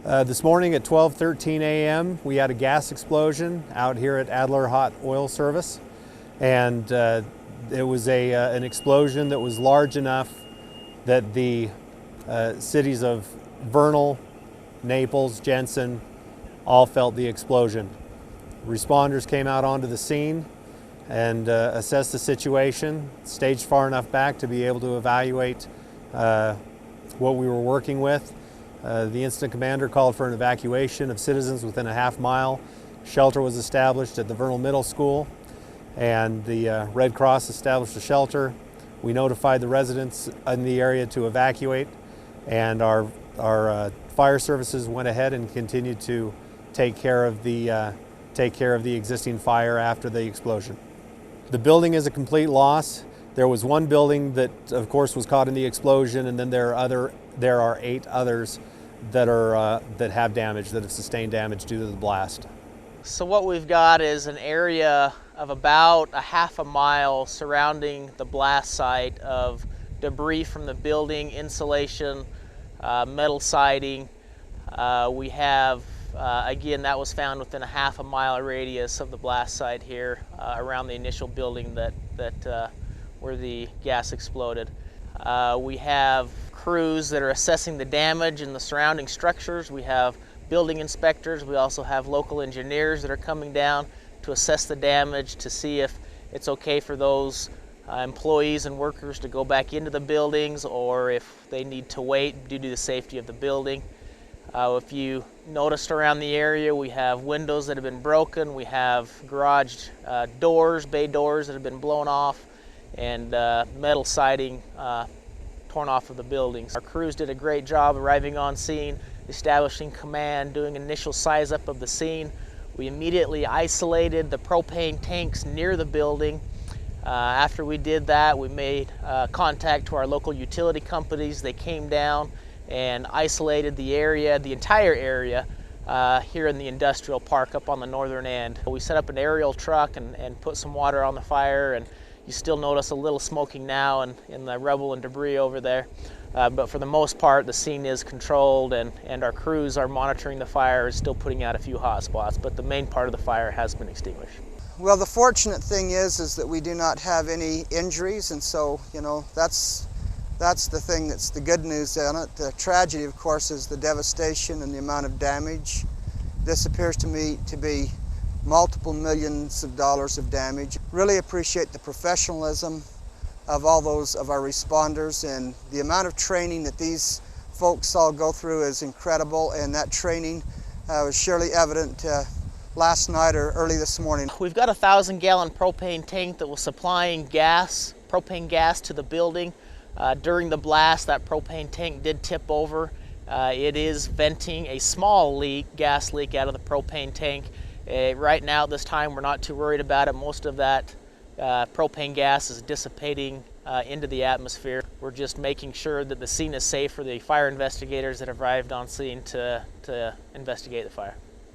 This morning at 12:13 a.m. we had a gas explosion out here at Adler Hot Oil Service, and it was an explosion that was large enough that the cities of Vernal, Naples, Jensen all felt the explosion. Responders came out onto the scene and assessed the situation, staged far enough back to be able to evaluate what we were working with. The incident commander called for an evacuation of citizens within a half-mile. Shelter was established at the Vernal Middle School, and the Red Cross established a shelter. We notified the residents in the area to evacuate, and our fire services went ahead and continued to take care of the existing fire after the explosion. The building is a complete loss. There was one building that, of course, was caught in the explosion, and then there are 8 others that have damage, that have sustained damage due to the blast. So what we've got is an area of about a half a mile surrounding the blast site of debris from the building, insulation, metal siding. We have, again, that was found within a half a mile radius of the blast site here around the initial building where the gas exploded. We have crews that are assessing the damage in the surrounding structures. We have building inspectors. We also have local engineers that are coming down to assess the damage, to see if it's okay for those employees and workers to go back into the buildings, or if they need to wait due to the safety of the building. If you noticed around the area, we have windows that have been broken. We have garage doors, bay doors that have been blown off, and metal siding torn off of the buildings. Our crews did a great job arriving on scene, establishing command, doing initial size up of the scene. We immediately isolated the propane tanks near the building. After we did that, we made contact to our local utility companies. They came down and isolated the area, the entire area, here in the industrial park up on the northern end. We set up an aerial truck and put some water on the fire, and you still notice a little smoking now in the rubble and debris over there. But for the most part, the scene is controlled, and our crews are monitoring the fire, is still putting out a few hot spots, but the main part of the fire has been extinguished. Well, the fortunate thing is that we do not have any injuries, and so, you know, that's the thing that's the good news on it. The tragedy, of course, is the devastation and the amount of damage. This appears to me to be multiple millions of dollars of damage. Really appreciate the professionalism of all those of our responders, and the amount of training that these folks all go through is incredible, and that training was surely evident last night or early this morning. We've got a 1,000-gallon propane tank that was supplying propane gas to the building. During the blast, that propane tank did tip over. It is venting a small gas leak out of the propane tank. Right now at this time, we're not too worried about it. Most of that propane gas is dissipating into the atmosphere. We're just making sure that the scene is safe for the fire investigators that have arrived on scene to investigate the fire.